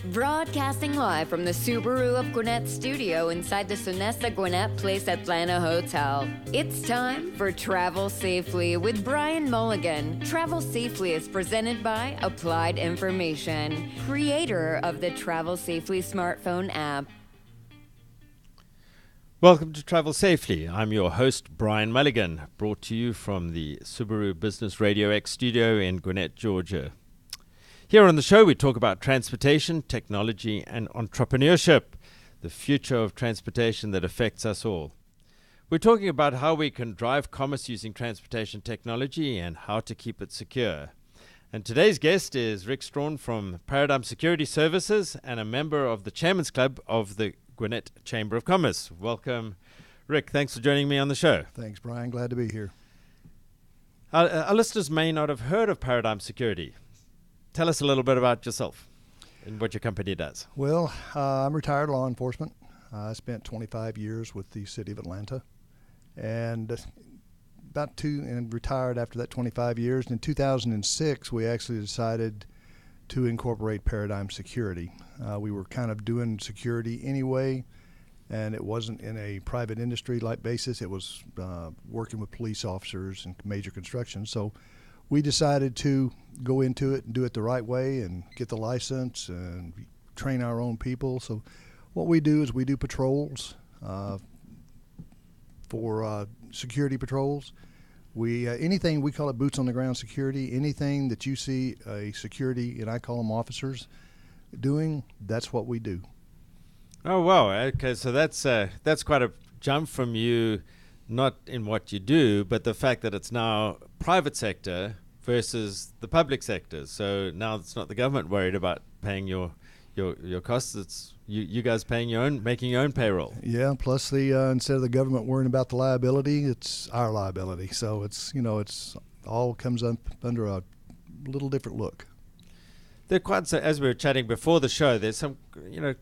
Broadcasting live from the Subaru of Gwinnett studio inside the Sonesta Gwinnett Place Atlanta Hotel. It's time for Travel Safely with Bryan Mulligan. Travel Safely is presented by Applied Information, creator of the Travel Safely smartphone app. Welcome to Travel Safely. I'm your host, Bryan Mulligan, brought to you from the Subaru Business RadioX studio in Gwinnett, Georgia. Here on the show, we talk about transportation, technology, and entrepreneurship, the future of transportation that affects us all. We're talking about how we can drive commerce using transportation technology and how to keep it secure. And today's guest is Rick Strawn from Paradigm Security Services and a member of the Chairman's Club of the Gwinnett Chamber of Commerce. Welcome, Rick. Thanks for joining me on the show. Thanks, Bryan. Glad to be here. Our listeners may not have heard of Paradigm Security. Tell us a little bit about yourself and what your company does. Well, I'm retired law enforcement. I spent 25 years with the city of Atlanta and retired after that 25 years. And in 2006, we actually decided to incorporate Paradigm Security. We were kind of doing security anyway, and it wasn't in a private industry-like basis. It was working with police officers and major construction. So we decided to go into it and do it the right way and get the license and train our own people. So what we do is we do patrols for security patrols. Anything, we call it boots on the ground security, anything that you see a security, and I call them officers, doing, that's what we do. Oh, wow. Okay, so that's quite a jump from you, not in what you do, but the fact that it's now private sector versus the public sector. So now it's not the government worried about paying your costs. It's you guys paying your own, making your own payroll. Yeah. Plus instead of the government worrying about the liability, it's our liability. So it's all comes up under a little different look. There quite, as we were chatting before the show, there's some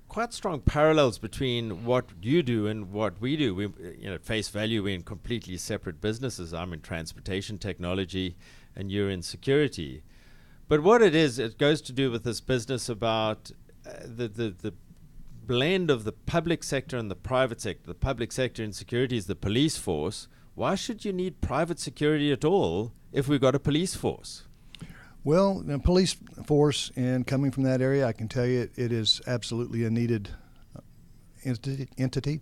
quite strong parallels between what you do and what we do. We at face value, we're in completely separate businesses. I'm in transportation technology, and you're in security. But what it goes to do with this business about the blend of the public sector and the private sector. The public sector in security is the police force. Why should you need private security at all if we've got a police force? Well, the police force, and coming from that area, I can tell you it is absolutely a needed entity.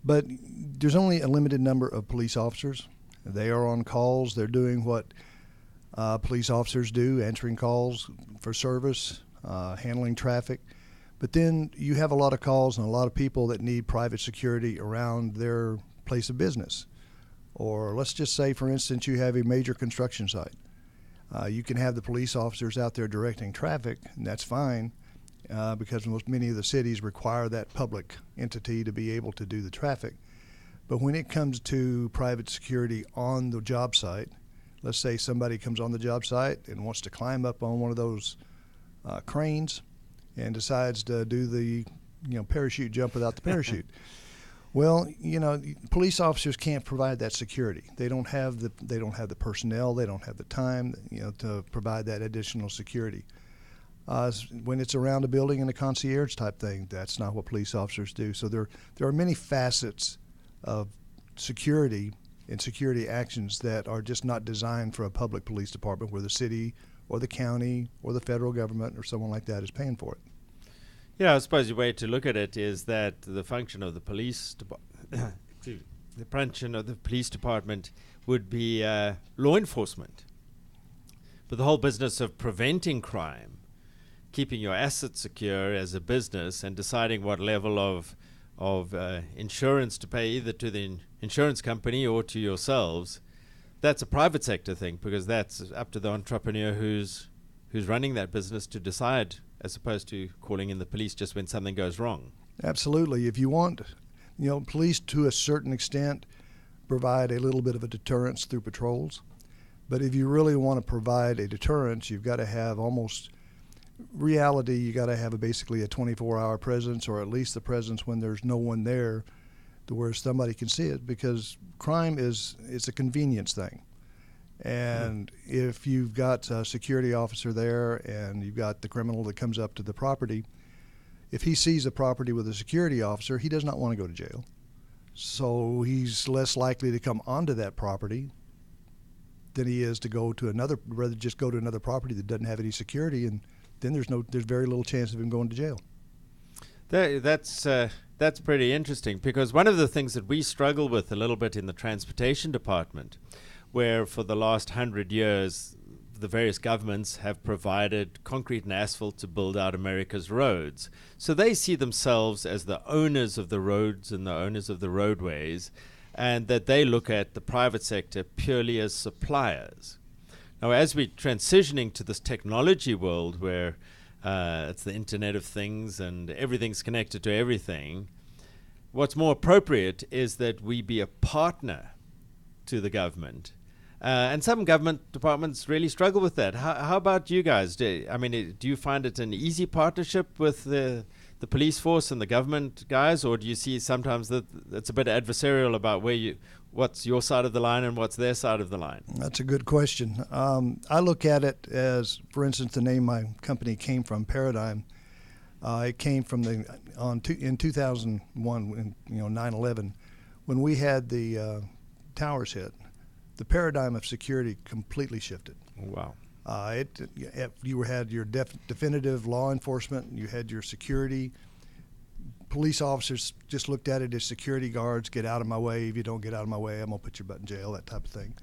But there's only a limited number of police officers. They are on calls. They're doing what police officers do, answering calls for service, handling traffic. But then you have a lot of calls and a lot of people that need private security around their place of business. Or let's just say, for instance, you have a major construction site. You can have the police officers out there directing traffic, and that's fine because many of the cities require that public entity to be able to do the traffic. But when it comes to private security on the job site, let's say somebody comes on the job site and wants to climb up on one of those cranes and decides to do the parachute jump without the parachute. Well, police officers can't provide that security. They don't have the personnel. They don't have the time, to provide that additional security. When it's around a building in a concierge type thing, that's not what police officers do. So there are many facets of security and security actions that are just not designed for a public police department where the city or the county or the federal government or someone like that is paying for it. Yeah, I suppose the way to look at it is that the function of the police department would be law enforcement. But the whole business of preventing crime, keeping your assets secure as a business, and deciding what level of insurance to pay either to the insurance company or to yourselves, that's a private sector thing, because that's up to the entrepreneur who's running that business to decide, as opposed to calling in the police just when something goes wrong. Absolutely. If you want, police to a certain extent provide a little bit of a deterrence through patrols. But if you really want to provide a deterrence, you've got to have you got to have basically a 24-hour presence, or at least the presence when there's no one there to where somebody can see it, because crime it's a convenience thing. And if you've got a security officer there and you've got the criminal that comes up to the property, If he sees a property with a security officer, he does not want to go to jail. So he's less likely to come onto that property than he is to rather just go to another property that doesn't have any security, and then there's very little chance of him going to jail. That's pretty interesting, because one of the things that we struggle with a little bit in the transportation department, where for the last 100 years the various governments have provided concrete and asphalt to build out America's roads. So they see themselves as the owners of the roads and the owners of the roadways, and that they look at the private sector purely as suppliers. Now, as we're transitioning to this technology world where it's the Internet of Things and everything's connected to everything, what's more appropriate is that we be a partner to the government. And some government departments really struggle with that. How about you guys? Do you find it an easy partnership with the police force and the government guys, or do you see sometimes that it's a bit adversarial about what's your side of the line and what's their side of the line? That's a good question. I look at it as, for instance, the name my company came from, Paradigm. It came from in 2001, when 9/11, when we had the towers hit. The paradigm of security completely shifted. Wow. You had your definitive law enforcement, you had your security. Police officers just looked at it as security guards. Get out of my way. If you don't get out of my way, I'm going to put your butt in jail, that type of thing.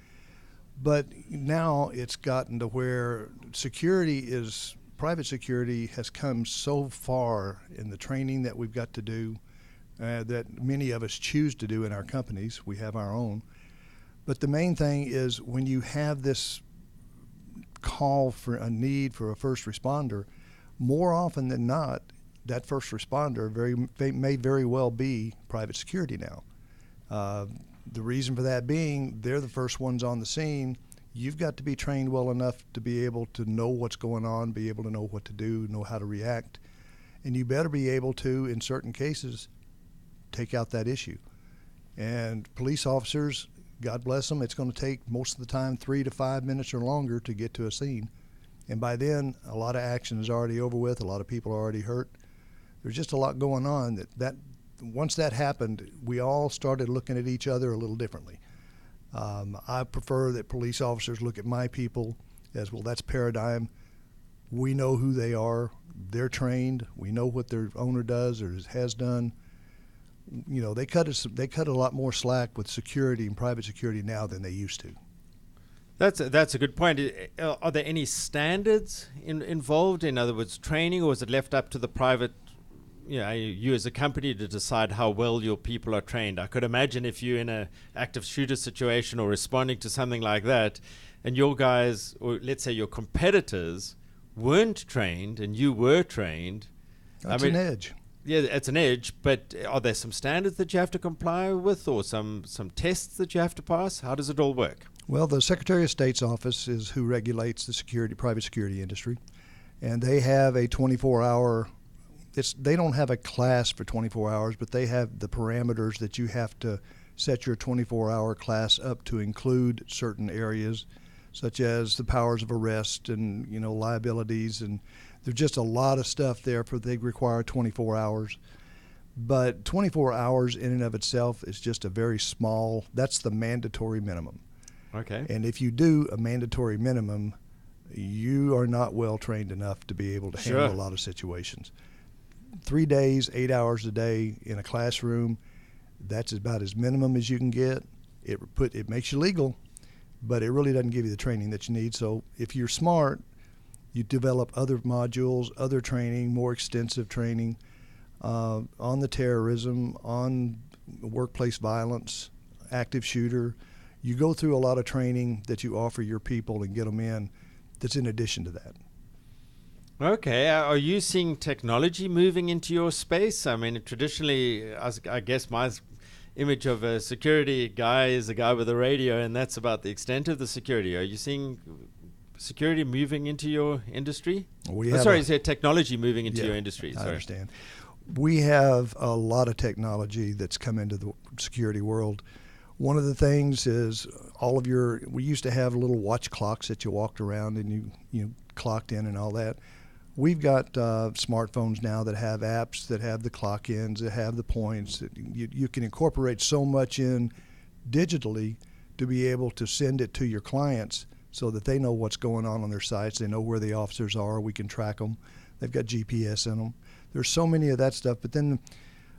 But now it's gotten to where private security has come so far in the training that we've got to do, that many of us choose to do in our companies. We have our own. But the main thing is, when you have this call for a need for a first responder, more often than not, that first responder may very well be private security now. The reason for that being, they're the first ones on the scene. You've got to be trained well enough to be able to know what's going on, be able to know what to do, know how to react. And you better be able to, in certain cases, take out that issue. And police officers, God bless them, it's going to take most of the time 3 to 5 minutes or longer to get to a scene. And by then, a lot of action is already over with. A lot of people are already hurt. There's just a lot going on that once that happened, we all started looking at each other a little differently. I prefer that police officers look at my people as, well, that's Paradigm. We know who they are. They're trained. We know what their owner does or has done. They cut a lot more slack with security and private security now than they used to. That's a good point. Are there any standards involved? In other words, training, or is it left up to the private, you as a company to decide how well your people are trained? I could imagine if you're in an active shooter situation or responding to something like that, and your guys, or let's say your competitors, weren't trained and you were trained. That's an edge. Yeah, it's an edge, but are there some standards that you have to comply with, or some tests that you have to pass? How does it all work? Well, the Secretary of State's office is who regulates the private security industry, and they have a 24-hour. They don't have a class for 24 hours, but they have the parameters that you have to set your 24-hour class up to include certain areas, such as the powers of arrest and liabilities, and there's just a lot of stuff there they require 24 hours. But 24 hours in and of itself is just a very small, that's the mandatory minimum. Okay. And if you do a mandatory minimum, you are not well trained enough to be able to handle a lot of situations. 3 days, 8 hours a day in a classroom, that's about as minimum as you can get. It makes you legal, but it really doesn't give you the training that you need. So if you're smart, you develop other modules, other training, more extensive training on the terrorism, on workplace violence, active shooter. You go through a lot of training that you offer your people and get them in that's in addition to that. Okay. Are you seeing technology moving into your space? I mean, traditionally, I guess my image of a security guy is a guy with a radio, and that's about the extent of the security. Are you seeing security moving into your industry? Technology moving into your industry. I understand. We have a lot of technology that's come into the security world. One of the things is we used to have little watch clocks that you walked around and you clocked in and all that. we've got smartphones now that have apps that have the clock ins, that have the points. You can incorporate so much in digitally to be able to send it to your clients so that they know what's going on their sites. They know where the officers are. We can track them. They've got GPS in them. There's so many of that stuff. But then,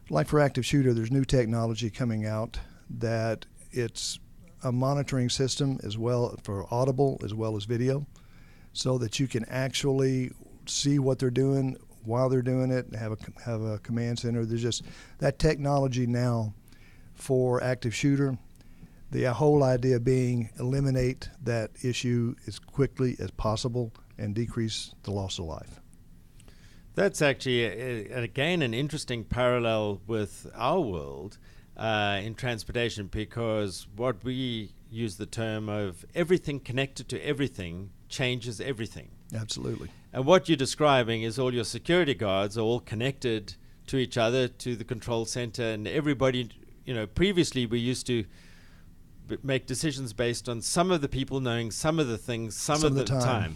like for active shooter, there's new technology coming out that it's a monitoring system as well for audible as well as video, so that you can actually see what they're doing while they're doing it and have a command center. There's just that technology now for active shooter. The whole idea being eliminate that issue as quickly as possible and decrease the loss of life. That's actually, again, an interesting parallel with our world in transportation, because what we use the term of everything connected to everything changes everything. Absolutely. And what you're describing is all your security guards are all connected to each other, to the control center, and everybody, previously we used to make decisions based on some of the people knowing some of the things some of the time.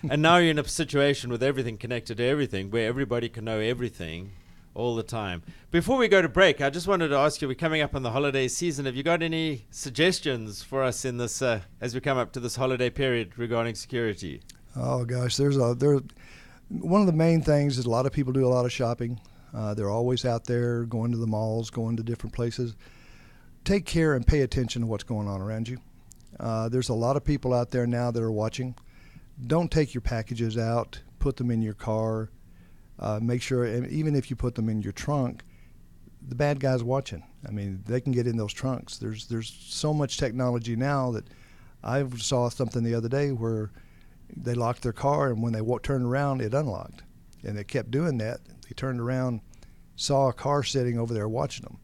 And now you're in a situation with everything connected to everything, where everybody can know everything all the time. Before we go to break, I just wanted to ask you, we're coming up on the holiday season. Have you got any suggestions for us in this as we come up to this holiday period regarding security? Oh gosh, there's one of the main things is a lot of people do a lot of shopping. They're always out there going to the malls, going to different places. Take care and pay attention to what's going on around you. There's a lot of people out there now that are watching. Don't take your packages out, put them in your car. Make sure, and even if you put them in your trunk, the bad guy's watching. I mean, they can get in those trunks. There's so much technology now that I saw something the other day where they locked their car, and when they turned around, it unlocked. And they kept doing that. They turned around, saw a car sitting over there watching them.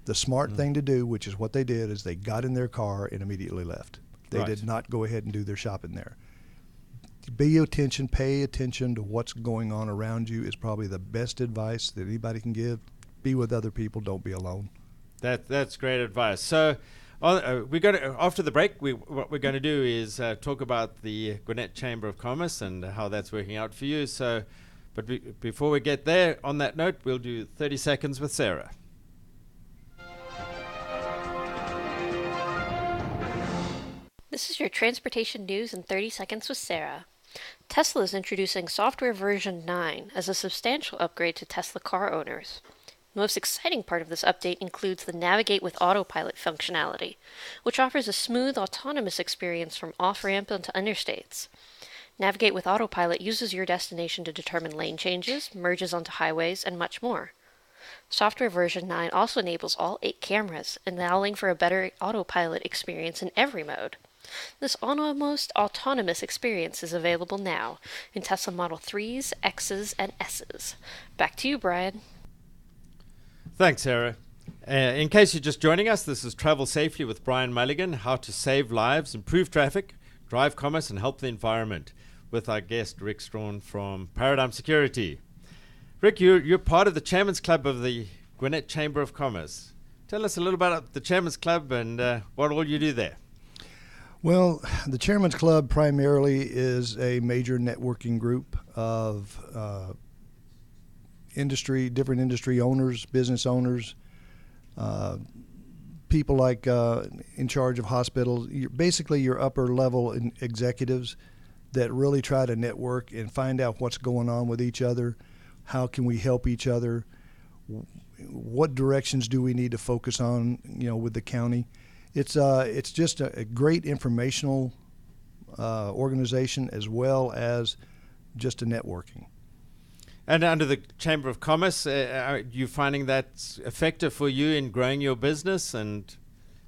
The smart thing to do, which is what they did, is they got in their car and immediately left. They did not go ahead and do their shopping there. Pay attention to what's going on around you is probably the best advice that anybody can give. Be with other people. Don't be alone. That's great advice. So we're going to, after the break, what we're going to do is talk about the Gwinnett Chamber of Commerce and how that's working out for you. So, but before we get there, on that note, we'll do 30 seconds with Sarah. This is your transportation news in 30 seconds with Sarah. Tesla is introducing software version 9 as a substantial upgrade to Tesla car owners. The most exciting part of this update includes the Navigate with Autopilot functionality, which offers a smooth, autonomous experience from off-ramp onto interstates. Navigate with Autopilot uses your destination to determine lane changes, merges onto highways, and much more. Software version 9 also enables all 8 cameras, allowing for a better autopilot experience in every mode. This almost autonomous experience is available now in Tesla Model 3s, Xs, and Ss. Back to you, Brian. Thanks, Sarah. In case you're just joining us, this is Travel Safely with Bryan Mulligan, how to save lives, improve traffic, drive commerce, and help the environment, with our guest, Rick Strawn from Paradigm Security. Rick, you're part of the Chairman's Club of the Gwinnett Chamber of Commerce. Tell us a little about the Chairman's Club and what all you do there. Well, the Chairman's Club primarily is a major networking group of different industry owners, business owners, people like in charge of hospitals, basically your upper level executives that really try to network and find out what's going on with each other. How can we help each other? What directions do we need to focus on, with the county? It's just a great informational organization as well as just a networking. And under the Chamber of Commerce, are you finding that effective for you in growing your business and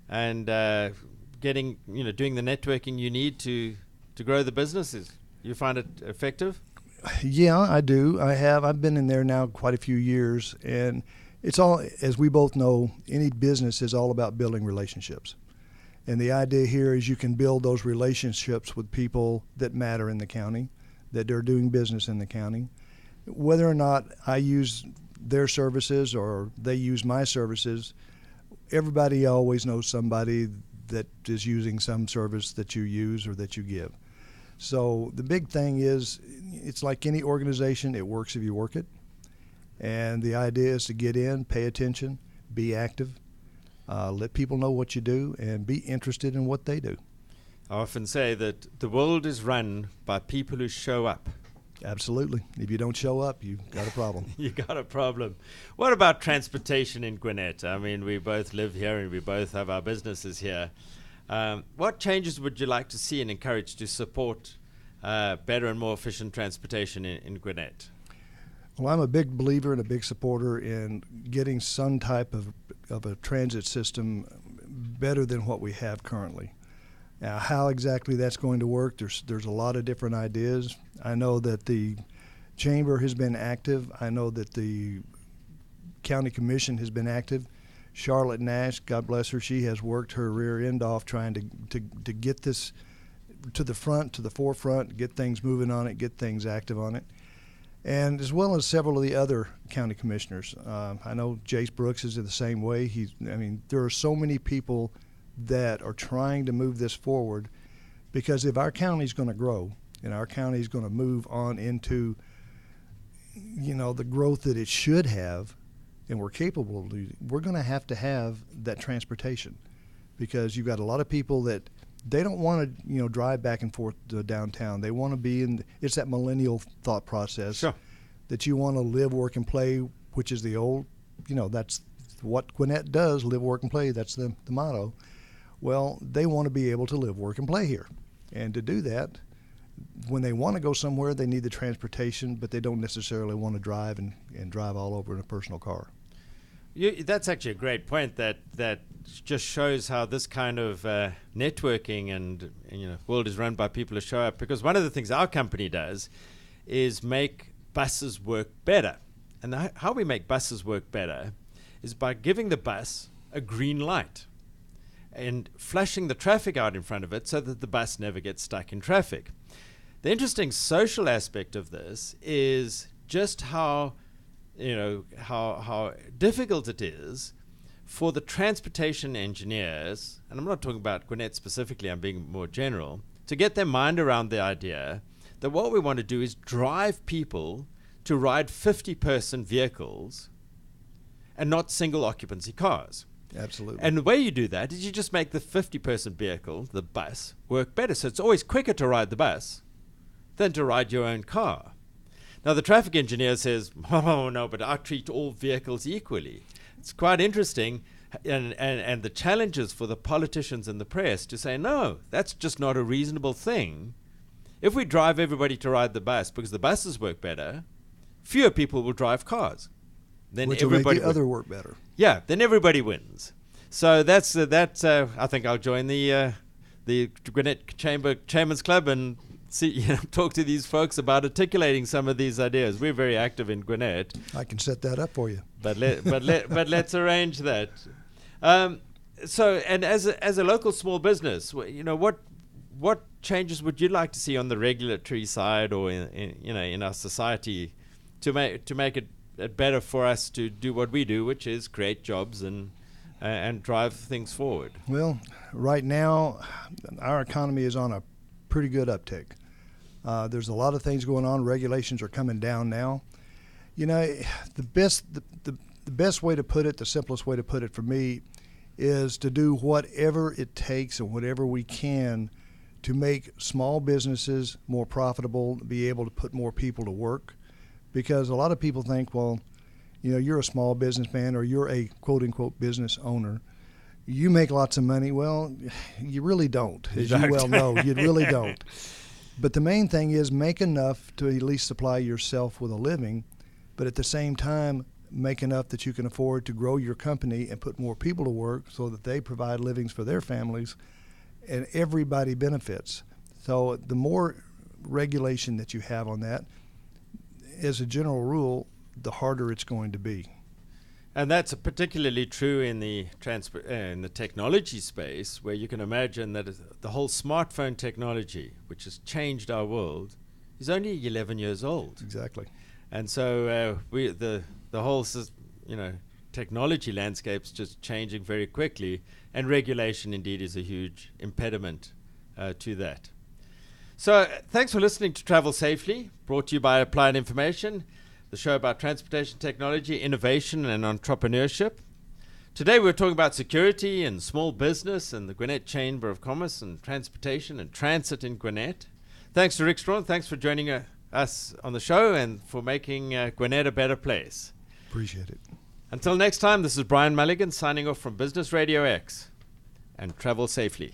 getting, doing the networking you need to grow the business? You find it effective? Yeah, I do. I've been in there now quite a few years, and it's all, as we both know, any business is all about building relationships. And the idea here is you can build those relationships with people that matter in the county, that are doing business in the county. Whether or not I use their services or they use my services, everybody always knows somebody that is using some service that you use or that you give. So the big thing is, it's like any organization, it works if you work it. And the idea is to get in, pay attention, be active, let people know what you do, and be interested in what they do. I often say that the world is run by people who show up. Absolutely. If you don't show up, you've got a problem. You got a problem. What about transportation in Gwinnett? I mean, we both live here and we both have our businesses here. What changes would you like to see and encourage to support better and more efficient transportation in Gwinnett? Well, I'm a big believer and a big supporter in getting some type of a transit system better than what we have currently. Now, how exactly that's going to work, there's a lot of different ideas. I know that the Chamber has been active. I know that the County Commission has been active. Charlotte Nash, God bless her, she has worked her rear end off trying to get this to the forefront, get things moving on it, get things active on it. And as well as several of the other county commissioners. I know Jace Brooks is the same way. There are so many people that are trying to move this forward, because if our county is going to grow and our county is going to move on into, the growth that it should have, and we're capable of, we're going to have that transportation, because you've got a lot of people that they don't want to, drive back and forth to downtown. They want to be it's that millennial thought process. Sure. That you want to live, work, and play, which is the old, that's what Gwinnett does, live, work, and play. That's the motto. Well, they want to be able to live, work, and play here. And to do that, when they want to go somewhere, they need the transportation, but they don't necessarily want to drive and drive all over in a personal car. That's actually a great point. That just shows how this kind of networking and world is run by people who show up. Because one of the things our company does is make buses work better. And how we make buses work better is by giving the bus a green light and flashing the traffic out in front of it so that the bus never gets stuck in traffic. The interesting social aspect of this is just how difficult it is for the transportation engineers, and I'm not talking about Gwinnett specifically, I'm being more general, to get their mind around the idea that what we want to do is drive people to ride 50-person vehicles and not single occupancy cars. Absolutely. And the way you do that is you just make the 50-person vehicle, the bus, work better. So it's always quicker to ride the bus than to ride your own car. Now, the traffic engineer says, oh, no, but I treat all vehicles equally. It's quite interesting, and the challenges for the politicians and the press to say, no, that's just not a reasonable thing. If we drive everybody to ride the bus because the buses work better, fewer people will drive cars. Then which will make the other work better. Yeah, then everybody wins. So that's I think I'll join the Gwinnett Chairman's Club and talk to these folks about articulating some of these ideas. We're very active in Gwinnett. I can set that up for you. But let's arrange that. So, and as a local small business, what changes would you like to see on the regulatory side or in our society to make it better for us to do what we do, which is create jobs and drive things forward? Well, right now, our economy is on a pretty good uptick. There's a lot of things going on. Regulations are coming down now. The best way to put it, the simplest way to put it for me, is to do whatever it takes and whatever we can to make small businesses more profitable, be able to put more people to work. Because a lot of people think, well, you're a small businessman or you're a quote-unquote business owner. You make lots of money. Well, you really don't, as you well know. You really don't. But the main thing is make enough to at least supply yourself with a living, but at the same time, make enough that you can afford to grow your company and put more people to work so that they provide livings for their families, and everybody benefits. So the more regulation that you have on that, as a general rule, the harder it's going to be. And that's particularly true in the technology space, where you can imagine that the whole smartphone technology, which has changed our world, is only 11 years old. Exactly. And so the whole technology landscape's just changing very quickly, and regulation indeed is a huge impediment to that. So thanks for listening to Travel Safely, brought to you by Applied Information, the show about transportation technology, innovation, and entrepreneurship. Today we're talking about security and small business and the Gwinnett Chamber of Commerce and transportation and transit in Gwinnett. Thanks to Rick Strawn. Thanks for joining us on the show and for making Gwinnett a better place. Appreciate it. Until next time, this is Bryan Mulligan signing off from Business RadioX and Travel Safely.